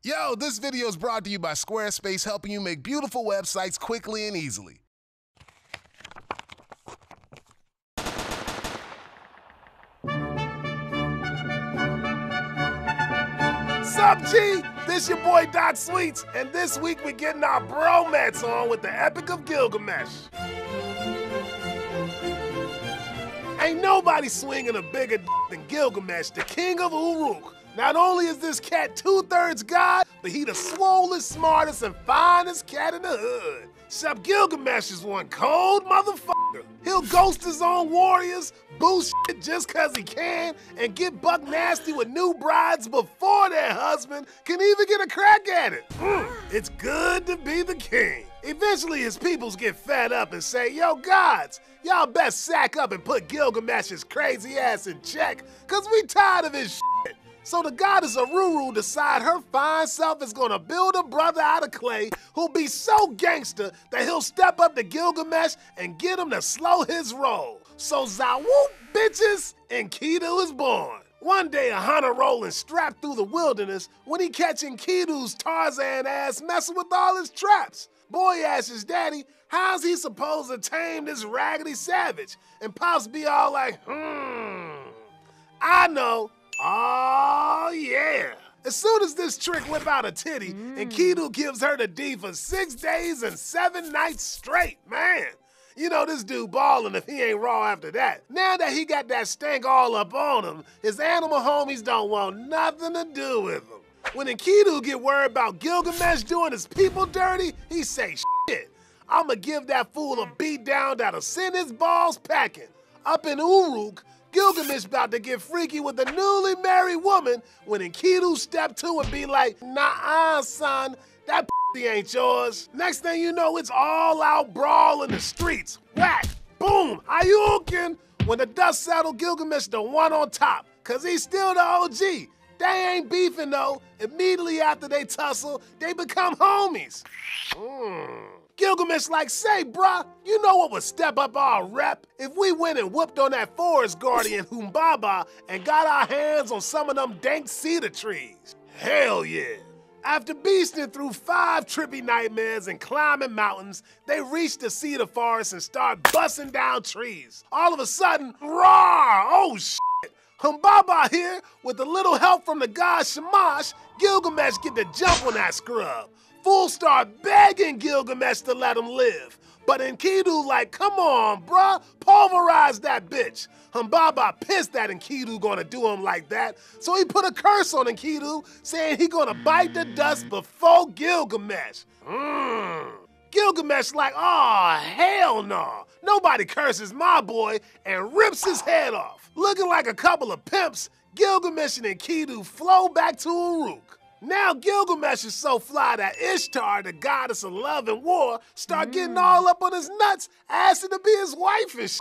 Yo, this video is brought to you by Squarespace, helping you make beautiful websites quickly and easily. Sup, G? This your boy Doc Sweets, and this week we're getting our bromance on with the Epic of Gilgamesh. Ain't nobody swinging a bigger than Gilgamesh, the king of Uruk. Not only is this cat 2/3 God, but he the swollest, smartest, and finest cat in the hood. Except Gilgamesh is one cold motherfucker. He'll ghost his own warriors, boost shit just cause he can, and get buck nasty with new brides before their husband can even get a crack at it. It's good to be the king. Eventually his peoples get fed up and say, yo gods, y'all best sack up and put Gilgamesh's crazy ass in check, cause we tired of his shit. So the goddess Aruru decide her fine self is gonna build a brother out of clay who'll be so gangster that he'll step up to Gilgamesh and get him to slow his roll. So Zawoop bitches, Enkidu is born. One day a hunter rolling strapped through the wilderness when he catching Enkidu's Tarzan ass messing with all his traps. Boy asks his daddy, how's he supposed to tame this raggedy savage? And Pops be all like, I know. Oh, yeah. As soon as this trick whip out a titty, Enkidu gives her the D for 6 days and 7 nights straight, man. You know this dude ballin' if he ain't raw after that. Now that he got that stank all up on him, his animal homies don't want nothing to do with him. When Enkidu get worried about Gilgamesh doing his people dirty, he say, shit, I'ma give that fool a beat down that'll send his balls packing. Up in Uruk, Gilgamesh about to get freaky with a newly married woman when Enkidu step to and be like, nah, son, that pussy ain't yours. Next thing you know, it's all out brawl in the streets. Whack, boom, Ayukin. When the dust settled, Gilgamesh the one on top, cause he's still the OG. They ain't beefing though. Immediately after they tussle, they become homies. Gilgamesh like, say, bruh, you know what would step up our rep? If we went and whooped on that forest guardian Humbaba and got our hands on some of them dank cedar trees. Hell yeah. After beasting through 5 trippy nightmares and climbing mountains, they reach the cedar forest and start busting down trees. All of a sudden, roar, oh shit. Humbaba here, with a little help from the god Shamash, Gilgamesh get the jump on that scrub. Fools start begging Gilgamesh to let him live. But Enkidu like, come on, bruh, pulverize that bitch. Humbaba pissed that Enkidu gonna do him like that, so he put a curse on Enkidu, saying he gonna bite the dust before Gilgamesh. Gilgamesh like, aw, hell no. Nobody curses my boy, and rips his head off. Looking like a couple of pimps, Gilgamesh and Enkidu flow back to Uruk. Now Gilgamesh is so fly that Ishtar, the goddess of love and war, start getting all up on his nuts, asking to be his wife and shit.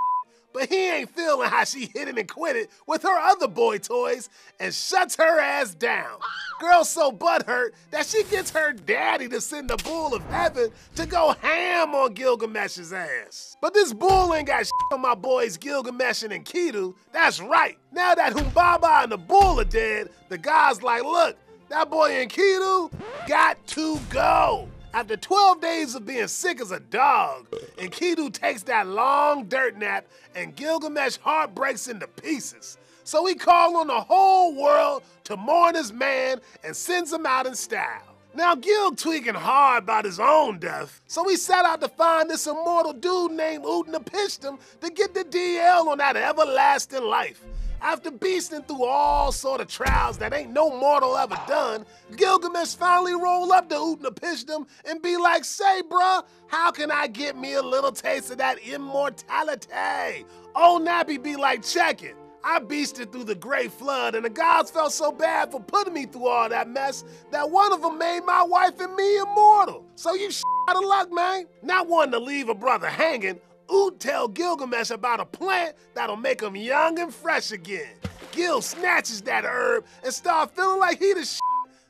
But he ain't feeling how she hit it and quit it with her other boy toys and shuts her ass down. Girl so butthurt that she gets her daddy to send the bull of heaven to go ham on Gilgamesh's ass. But this bull ain't got shit on my boys Gilgamesh and Enkidu. That's right. Now that Humbaba and the bull are dead, the guy's like, look, that boy Enkidu got to go. After 12 days of being sick as a dog, Enkidu takes that long dirt nap and Gilgamesh heart breaks into pieces. So he called on the whole world to mourn his man and sends him out in style. Now Gil tweaking hard about his own death, so he set out to find this immortal dude named Utnapishtim to get the DL on that everlasting life. After beasting through all sort of trials that ain't no mortal ever done, Gilgamesh finally roll up to Utnapishtim and be like, say bruh, how can I get me a little taste of that immortality? Old Nappy be like, check it. I beasted through the great flood and the gods felt so bad for putting me through all that mess that one of them made my wife and me immortal. So you out of luck, man. Not wanting to leave a brother hanging, Oot tell Gilgamesh about a plant that'll make him young and fresh again. Gil snatches that herb and start feeling like he the shit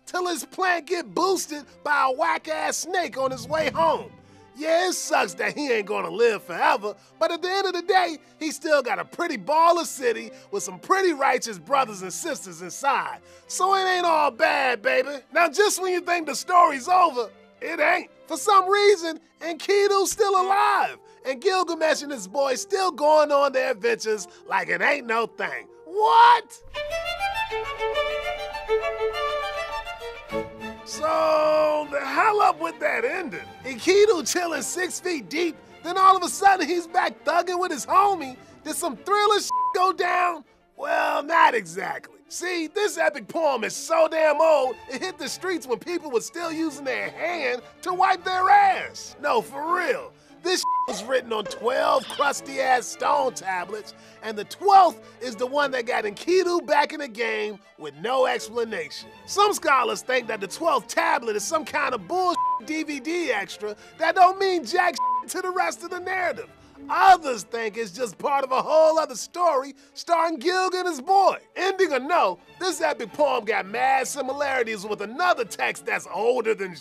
till his plant get boosted by a whack-ass snake on his way home. Yeah, it sucks that he ain't gonna live forever, but at the end of the day, he still got a pretty baller city with some pretty righteous brothers and sisters inside. So it ain't all bad, baby. Now just when you think the story's over, it ain't. For some reason, Enkidu's still alive, and Gilgamesh and his boys still going on their adventures like it ain't no thing. What? So, the hell up with that ending? Enkidu chilling 6 feet deep, then all of a sudden he's back thugging with his homie. Did some thriller shit go down? Well, not exactly. See, this epic poem is so damn old, it hit the streets when people were still using their hand to wipe their ass. No, for real. This was written on 12 crusty-ass stone tablets, and the 12th is the one that got Enkidu back in the game with no explanation. Some scholars think that the 12th tablet is some kind of bullshit DVD extra that don't mean jack to the rest of the narrative. Others think it's just part of a whole other story starring Gilg and his boy. Ending or no, this epic poem got mad similarities with another text that's older than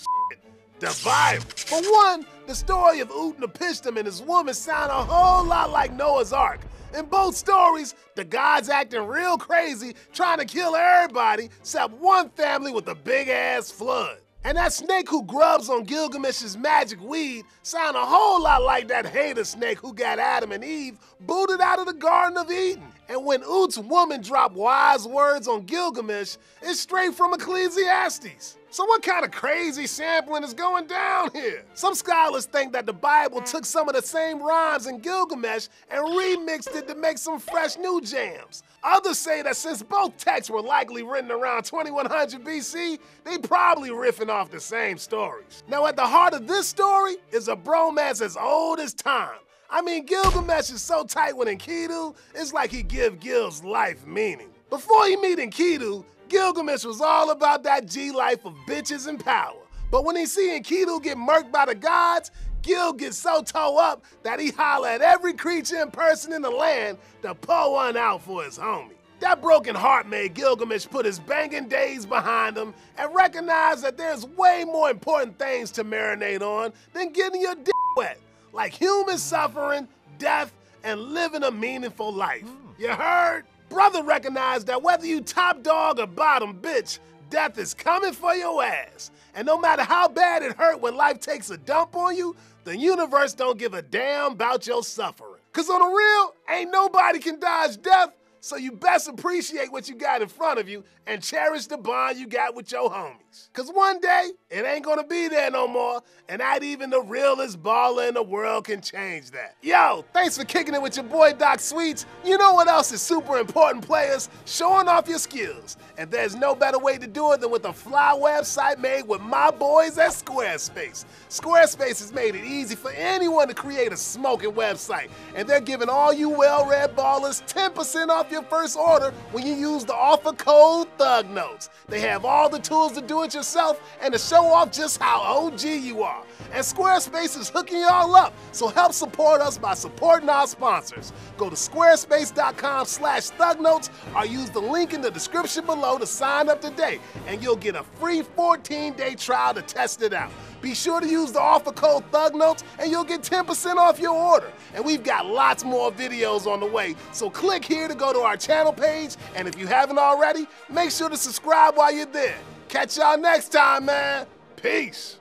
the Bible. For one, the story of Utnapishtim and his woman sound a whole lot like Noah's Ark. In both stories, the gods acting real crazy, trying to kill everybody except one family with a big-ass flood. And that snake who grubs on Gilgamesh's magic weed sound a whole lot like that hater snake who got Adam and Eve booted out of the Garden of Eden. And when Ut's woman dropped wise words on Gilgamesh, it's straight from Ecclesiastes. So what kind of crazy sampling is going down here? Some scholars think that the Bible took some of the same rhymes in Gilgamesh and remixed it to make some fresh new jams. Others say that since both texts were likely written around 2100 BC, they probably riffing off the same stories. Now at the heart of this story is a bromance as old as time. I mean, Gilgamesh is so tight with Enkidu, it's like he give Gil's life meaning. Before he meet Enkidu, Gilgamesh was all about that G-life of bitches and power. But when he see Enkidu get murked by the gods, Gil gets so toe up that he holler at every creature and person in the land to pull one out for his homie. That broken heart made Gilgamesh put his banging days behind him and recognize that there's way more important things to marinate on than getting your dick wet, like human suffering, death, and living a meaningful life. You heard? Brother recognized that whether you top dog or bottom bitch, death is coming for your ass. And no matter how bad it hurt when life takes a dump on you, the universe don't give a damn about your suffering. Cause on the real, ain't nobody can dodge death, so you best appreciate what you got in front of you and cherish the bond you got with your homies. Cause one day, it ain't gonna be there no more, and not even the realest baller in the world can change that. Yo, thanks for kicking it with your boy Doc Sweets. You know what else is super important, players? Showing off your skills. And there's no better way to do it than with a fly website made with my boys at Squarespace. Squarespace has made it easy for anyone to create a smoking website, and they're giving all you well-read ballers 10% off your first order when you use the offer code THUGNOTES. They have all the tools to do it yourself and to show off just how OG you are. And Squarespace is hooking y'all up, so help support us by supporting our sponsors. Go to squarespace.com/ThugNotes or use the link in the description below to sign up today, and you'll get a free 14-day trial to test it out. Be sure to use the offer code THUGNOTES and you'll get 10% off your order. And we've got lots more videos on the way, so click here to go to our channel page, and if you haven't already, make sure to subscribe while you're there. Catch y'all next time, man. Peace.